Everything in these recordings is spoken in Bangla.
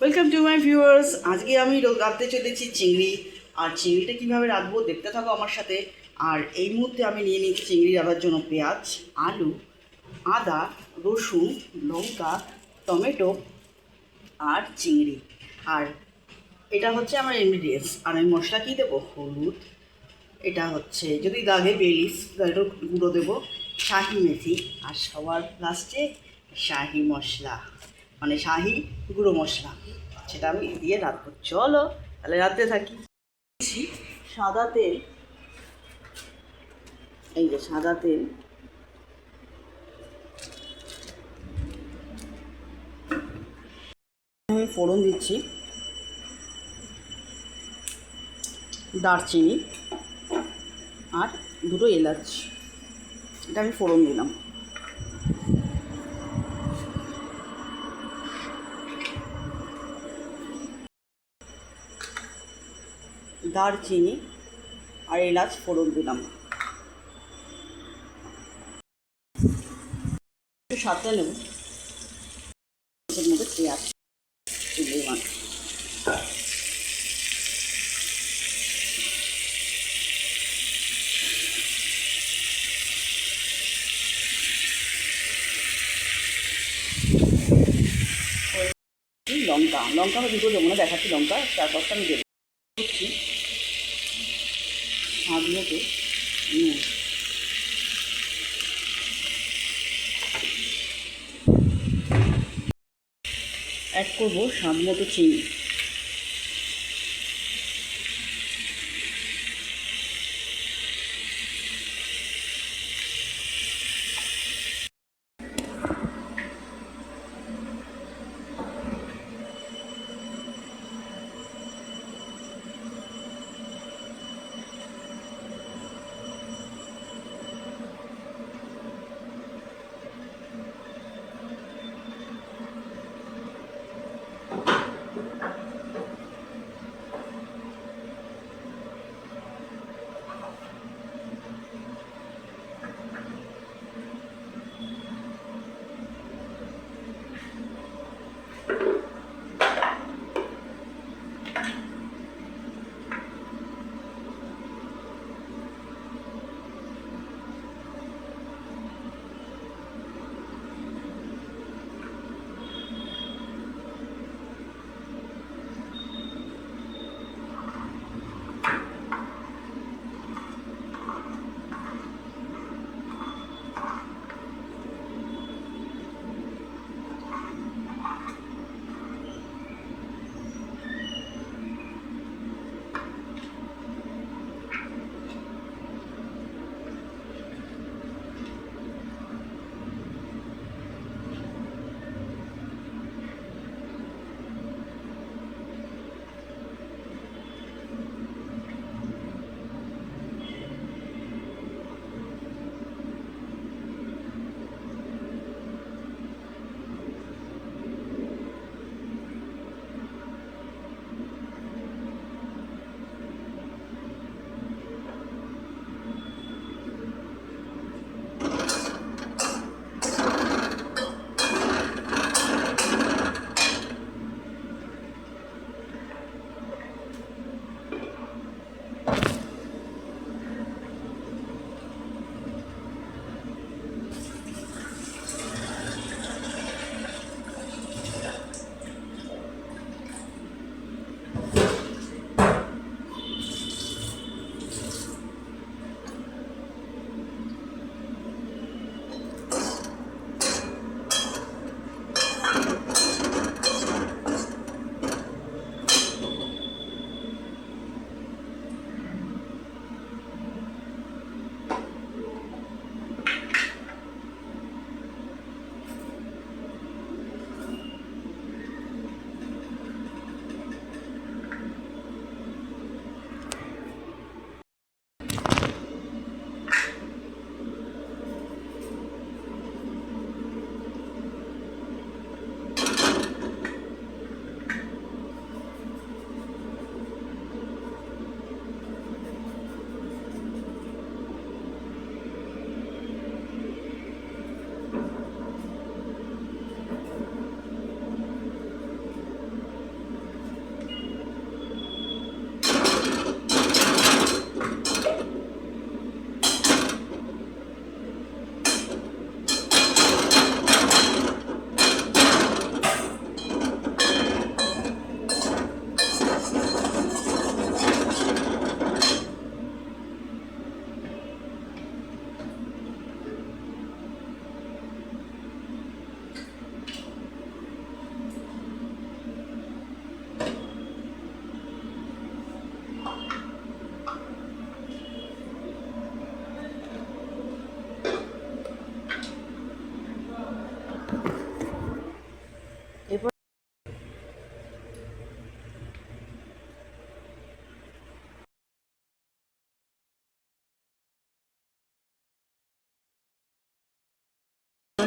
Welcome to my viewers. আজকে আমি রাঁধতে চলেছি চিংড়ি। আর চিংড়িটা কীভাবে রাঁধবো দেখতে থাকো আমার সাথে। আর এই মুহূর্তে আমি নিয়ে নিয়েছি চিংড়ি রাঁধার জন্য পেঁয়াজ, আলু, আদা, রসুন, লঙ্কা, টমেটো আর চিংড়ি। আর এটা হচ্ছে আমার ইনগ্রিডিয়েন্টস। আর আমি মশলা কী দেবো? হলুদ, এটা হচ্ছে যদি দাগে বেলিস একটু গুঁড়ো দেবো, শাহি মেথি, আর সবার লাস্টে শাহি মশলা, মানে শাহি গুঁড়ো মশলা, সেটা আমি দিয়ে রাখবো। চলো তাহলে রাঁধতে থাকি। সাদা তেল, এই যে সাদা তেল, আমি ফোড়ন দিচ্ছি দারচিনি আর দুটো এলাচ, এটা আমি ফোড়ন দিলাম। দারচিনি আর এলাচ ফোড়ন দিলাম। একটু সাঁতরে নেব, এর মধ্যে পেঁয়াজ চিংড়ি মাছ, লঙ্কা লঙ্কা আমি দুটো দেবো না, দেখাচ্ছি লঙ্কা 4-5টা আমি দেবো। দিচ্ছি স্বাদ মতো নুন, অ্যাড করবো স্বাদ মতো চিনি।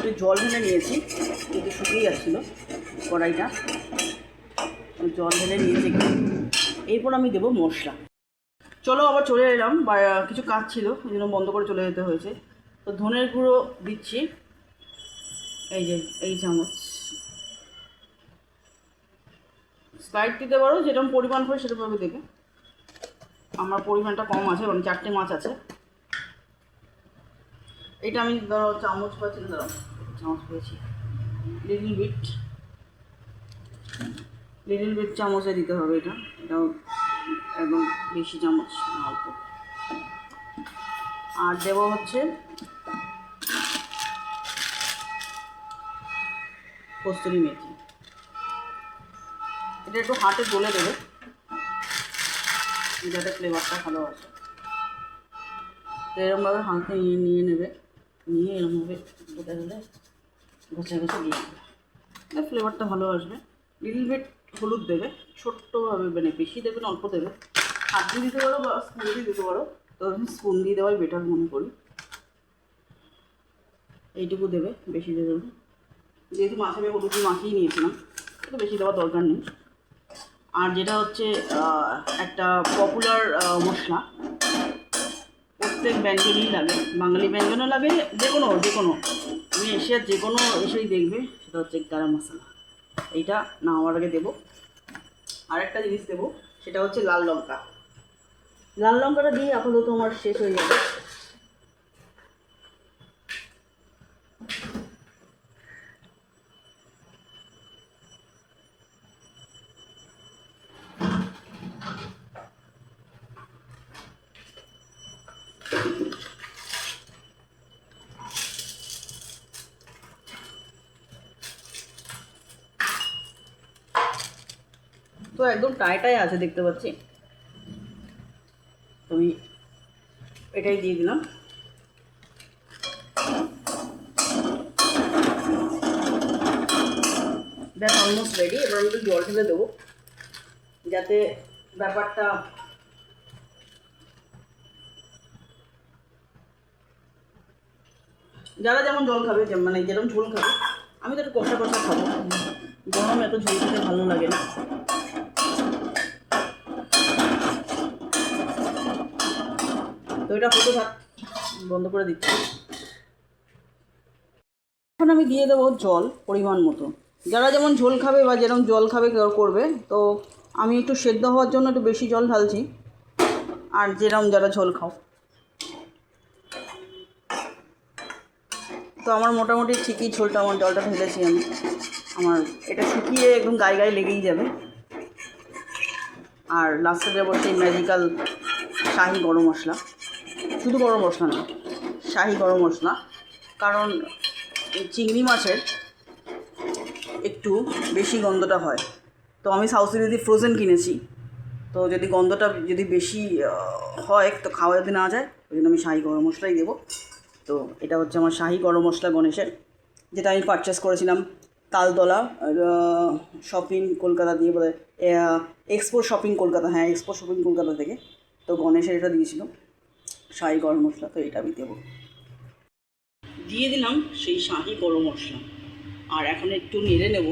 একটু জল ঢেলে নিয়েছি, কিন্তু শুকিয়ে যাচ্ছিলো কড়াইটা, জল ঢেলে নিয়েছি একটু। এরপর আমি দেবো মশলা। চলো আবার চলে এলাম, বা কিছু কাজ ছিল ওই জন্য বন্ধ করে চলে যেতে হয়েছে। তো ধনের গুঁড়ো দিচ্ছি, এই যে এই চামচ। স্প্রাইট দিতে পারো, যেরকম পরিমাণ হয় সেরকমভাবে দেবে। আমার পরিমাণটা কম আছে, কারণ 4টে মাছ আছে। এটা আমি ধরো চামচ পাচ্ছি, ধরো চামচ পেয়েছি, লিটল বিট চামচে দিতে হবে। এটাও একদম বেশি চামচ না, অল্প। আর দেবো হচ্ছে কস্তুরি মেথি, এটা একটু হাতে গলে দেবে যাতে ফ্লেভারটা ভালো আসে। তো এরকমভাবে হাতে নিয়ে নেবে, নিয়ে এরকমভাবে গোটা গেলে ঘষে ঘষে দিয়ে দেবে, ফ্লেভারটা ভালো আসবে। লিটল বিট হলুদ দেবে, ছোট্টভাবে, মানে বেশি দেবে না, অল্প দেবে। হাত দিয়ে দিতে পারো বা স্পুন দিয়ে দিতে পারো, তো আমি স্পুন দিয়ে দেওয়াই বেটার মনে করি। এইটুকু দেবে, বেশি দেবে না, যেহেতু মাছে আমি হলুদ দিয়ে মাখিয়ে নিয়েছিলাম, তো বেশি দেওয়ার দরকার নেই। আর যেটা হচ্ছে একটা পপুলার মশলা, প্রত্যেক ব্যঞ্জনেই লাগে, বাঙালি ব্যঞ্জনে লাগে, যে কোনো তুমি এশিয়ার যে কোনো এসেই দেখবে, সেটা হচ্ছে গরম মশলা। এইটা নামার আগে দেবো। আরেকটা জিনিস দেবো, সেটা হচ্ছে লাল লঙ্কা। লাল লঙ্কাটা দিয়ে আপাতত আমার শেষ হয়ে যাবে। তো একদম টাইটাই আছে দেখতে পাচ্ছি, আমি এটাই দিয়ে দিলাম। That's almost ready. এবার আমি একটু জল ঢেলে দেবো, যাতে ব্যাপারটা যারা যেমন জল খাবে, মানে যেরকম ঝোল খাবে, আমি তো একটু কষা কষা খাবো, গরম এত ঝোল খেতে ভালো লাগে না। তো এটা হতে থাক, বন্ধ করে দিচ্ছি। এখন আমি দিয়ে দেবো জল পরিমাণ মতো, যারা যেমন ঝোল খাবে বা যেরকম জল খাবে করবে। তো আমি একটু সেদ্ধ হওয়ার জন্য একটু বেশি জল ঢালছি, আর যেরকম যারা ঝোল খাও। তো আমার মোটামুটি ঠিকই ঝোলটা, আমার জলটা ঢেলেছি আমি, আমার এটা শুকিয়ে একদম গায়ে গায়ে লেগেই যাবে। আর লাস্টে দেবো সেই ম্যাজিক্যাল শাহি গরম মশলা, শুধু গরম মশলা না, শাহি গরম মশলা। কারণ এই চিংড়ি মাছের একটু বেশি গন্ধটা হয়। তো আমি সাউথ সিটি ফ্রোজেন কিনেছি, তো যদি গন্ধটা যদি বেশি হয়, তো খাওয়া যদি না যায়, ওই জন্য আমি শাহি গরম মশলাই দেবো। তো এটা হচ্ছে আমার শাহি গরম মশলা গণেশের, যেটা আমি পারচেস করেছিলাম তালতলা শপিং কলকাতা দিয়ে, বলে এক্সপো শপিং কলকাতা, হ্যাঁ এক্সপো শপিং কলকাতা থেকে। তো গণেশের এটা দিয়েছিল শাহি গরম মশলা, তো এটা আমি দেবো। দিয়ে দিলাম সেই শাহি গরম মশলা, আর এখন একটু নেড়ে নেব